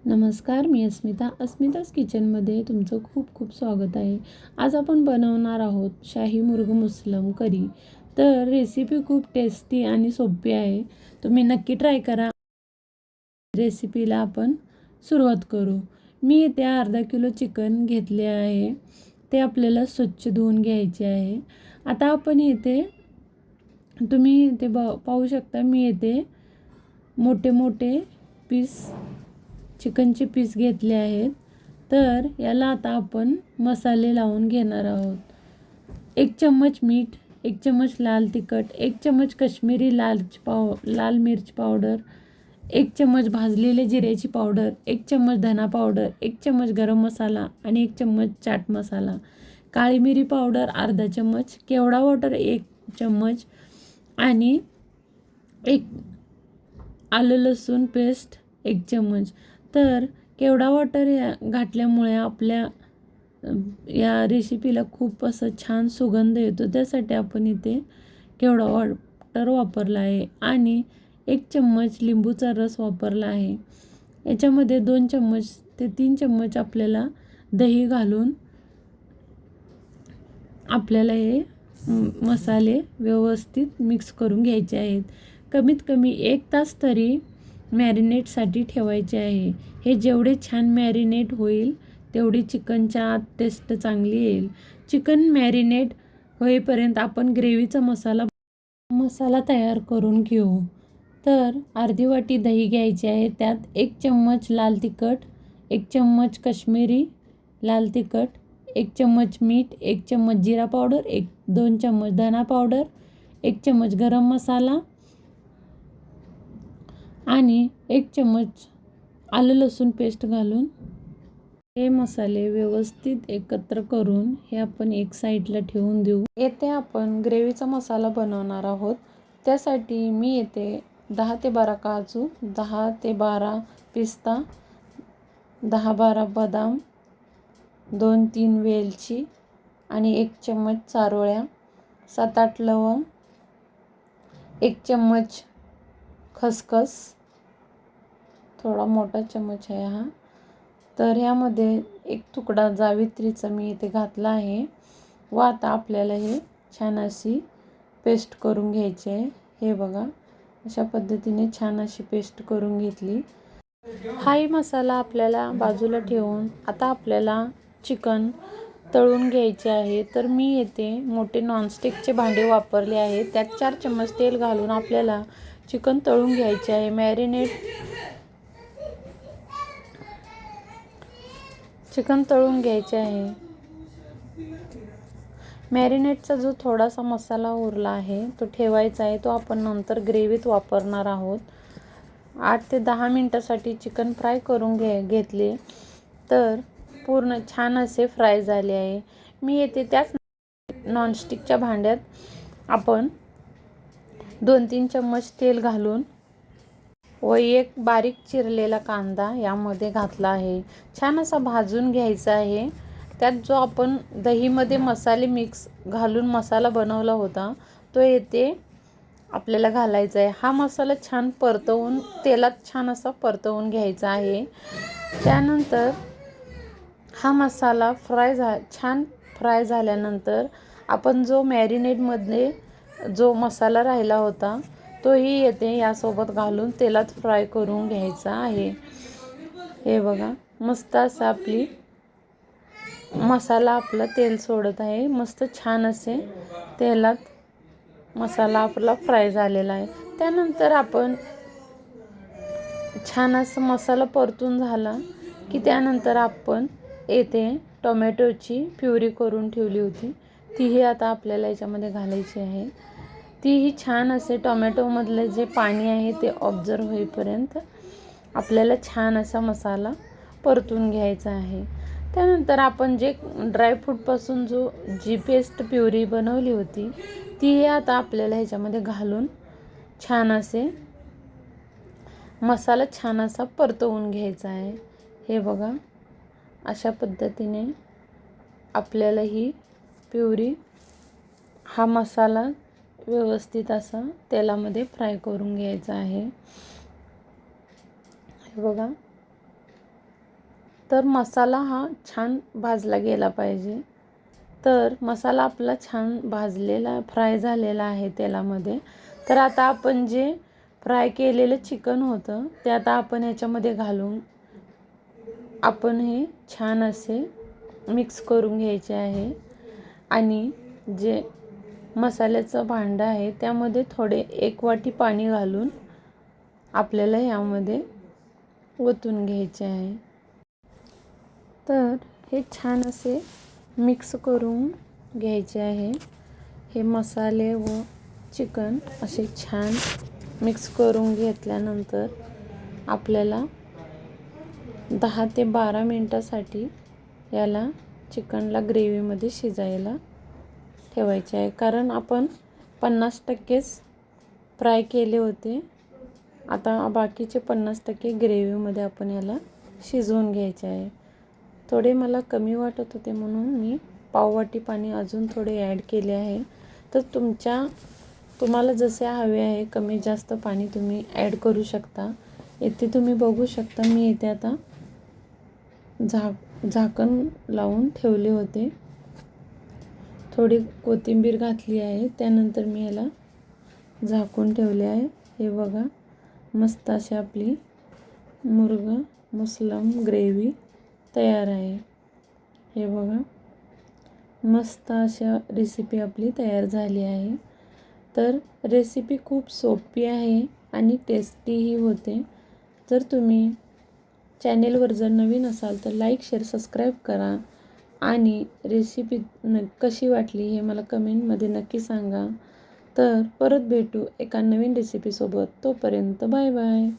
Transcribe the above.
नमस्कार, मी अस्मिताच किचनमध्ये तुमचं खूप खूप स्वागत आहे. आज आपण बनवणार आहोत शाही मुर्ग मुसलम करी. तर रेसिपी खूप टेस्टी आणि सोपी आहे. तुम्ही नक्की ट्राय करा. रेसिपीला आपण सुरुवात करू. मी इथे अर्धा किलो चिकन घेतले आहे. ते आपल्याला स्वच्छ धुवून घ्यायचे आहे. आता आपण इथे तुम्ही इथे पाहू शकता, मी इथे मोठे मोठे पीस चिकनचे पीस घेतले आहेत. तर याला आता आपण मसाले लावून घेणार आहोत. 1 चम्मच मीठ, 1 चम्मच लाल तिखट, 1 चम्मच काश्मीरी लाल मिर्च पावडर, 1 चम्मच भाजलेले जिऱ्याची पावडर, 1 चम्मच धना पावडर, 1 चम्मच गरम मसाला आणि 1 चम्मच चाट मसाला, काळी मिरी पावडर अर्धा चम्मच, केवडा वाटर 1 चम्मच आणि एक आलं लसूण पेस्ट 1 चम्मच. तर केवडा वाटर घातल्यामुळे आपल्या या रेसिपीला खूप असं छान सुगंध येतो. त्यासाठी आपण इथे केवडा वाटर वापरला आहे आणि 1 चम्मच लिंबूचा रस वापरला आहे. याच्यामध्ये 2 चम्मच ते 3 चम्मच आपल्याला दही घालून आपल्याला हे मसाले व्यवस्थित मिक्स करून घ्यायचे आहेत. कमीत कमी 1 तास तरी मॅरिनेटसाठी ठेवायचे आहे. हे जेवढे छान मॅरिनेट होईल तेवढी चिकनच्या आत टेस्ट चांगली येईल. चिकन मॅरिनेट होईपर्यंत आपण ग्रेव्हीचा मसाला तयार करून घेऊ. तर अर्धी वाटी दही घ्यायची आहे. त्यात 1 चम्मच लाल तिखट, 1 चम्मच काश्मीरी लाल तिखट, 1 चम्मच मीठ, 1 चम्मच जिरा पावडर, 2 चम्मच धना पावडर, 1 चम्मच गरम मसाला आणि 1 चम्मच आलं लसूण पेस्ट घालून हे मसाले व्यवस्थित एकत्र करून हे आपण एक साईडला ठेवून देऊ. येथे आपण ग्रेव्हीचा मसाला बनवणार आहोत. त्यासाठी मी येथे 10 ते 12 काजू, 10 ते 12 पिस्ता, 10-12 बदाम, 2-3 वेलची आणि 1 चम्मच चारोळ्या, 7-8 लवंग, 1 चम्मच खसखस, थोडा मोठा चम्मच आहे हा. तर ह्यामध्ये 1 तुकडा जावित्रीचा मी इथे घातला आहे. व आता आपल्याला हे छान अशी पेस्ट करून घ्यायची आहे. हे बघा, अशा पद्धतीने छान अशी पेस्ट करून घेतली. हाही मसाला आपल्याला बाजूला ठेवून आता आपल्याला चिकन तळून घ्यायचे आहे. तर मी येथे मोठे नॉनस्टिकचे भांडे वापरले आहे. त्यात 4 चम्मच तेल घालून आपल्याला चिकन तळून घ्यायचे आहे. चिकन तळून घ्यायचे आहे. मॅरिनेटचा जो थोडासा मसाला उरला आहे तो ठेवायचा आहे. तो आपण नंतर ग्रेव्हीत वापरणार आहोत. 8 ते 10 मिनटासाठी चिकन फ्राय करून घेतले. तर पूर्ण छान असे फ्राय झाले आहे. मी येथे त्याच नॉनस्टिकच्या भांड्यात आपण 2-3 चम्मच तेल घालून व 1 बारीक चिरलेला कांदा यामध्ये घातला आहे. छान असा भाजून घ्यायचा आहे. त्यात जो आपण दहीमध्ये मसाले मिक्स घालून मसाला बनवला होता तो येथे आपल्याला घालायचा आहे. हा मसाला छान परतवून तेलात छान असा परतवून घ्यायचा आहे. त्यानंतर हा मसाला छान फ्राय झाल्यानंतर आपण जो मॅरिनेटमध्ये जो मसाला राहिला होता तोही येते यासोबत घालून तेलात फ्राय करून घ्यायचा आहे. हे बघा, मस्त असा मसाला आपला तेल सोडत आहे. मस्त छान असे तेलात मसाला आपला फ्राय झालेला आहे. त्यानंतर आपण छान असा मसाला परतून झाला की त्यानंतर आपण येथे टोमॅटोची प्युरी करून ठेवली होती तीही आता आपल्याला याच्यामध्ये घालायची आहे. तीही छान असे टोमॅटोमधले जे पाणी आहे ते ऑब्झर्व होईपर्यंत आपल्याला छान असा मसाला परतून घ्यायचा आहे. त्यानंतर आपण जे ड्रायफ्रूटपासून जी पेस्ट प्युरी बनवली होती तीही आता आपल्याला ह्याच्यामध्ये घालून छान असे मसाला छान असा परतवून घ्यायचा आहे. हे बघा, अशा पद्धतीने आपल्याला ही प्युरी हा मसाला व्यवस्थित असा तेलामध्ये फ्राय करून घ्यायचा आहे. हे बघा, तर मसाला हा छान भाजला गेला पाहिजे. तर मसाला आपला छान भाजलेला फ्राय झालेला आहे तेलामध्ये. तर आता आपण जे फ्राय केलेलं चिकन होतं ते आता आपण ह्याच्यामध्ये घालून आपण हे छान असे मिक्स करून घ्यायचे आहे. आणि जे मसाल्याचं भांडं आहे त्यामध्ये थोडे 1 वाटी पाणी घालून आपल्याला ह्यामध्ये ओतून घ्यायचे आहे. तर हे छान असे मिक्स करून घ्यायचे आहे. हे मसाले व चिकन असे छान मिक्स करून घेतल्यानंतर आपल्याला 10 ते 12 मिनटासाठी याला चिकनला ग्रेव्हीमध्ये शिजायला ठेवायचे आहे. कारण आपण 50%च फ्राय केले होते. आता बाकीचे 50% ग्रेव्हीमध्ये आपण याला शिजवून घ्यायचे आहे. थोडे मला कमी वाटत होते म्हणून मी पाववाटी पाणी अजून थोडे ॲड केले आहे. तर तुम्हाला जसे हवे आहे कमी जास्त पाणी तुम्ही ॲड करू शकता. इथे तुम्ही बघू शकता मी इथे आता झाकण लावून ठेवले होते. थोडी कोथिंबीर घातली आहे. त्यानंतर मी याला झाकून ठेवले आहे. हे बघा मस्त अशी आपली मुर्ग मुस्लम ग्रेव्ही तयार आहे. हे बघा मस्त अशा रेसिपी आपली तयार झाली आहे. तर रेसिपी खूप सोपी आहे आणि टेस्टीही होते. जर तुम्ही चॅनेलवर जर नवीन असाल तर लाईक शेअर सबस्क्राईब करा आणि रेसिपी कशी वाटली हे मला कमेंटमध्ये नक्की सांगा. तर परत भेटू एका नवीन रेसिपीसोबत. तोपर्यंत बाय बाय.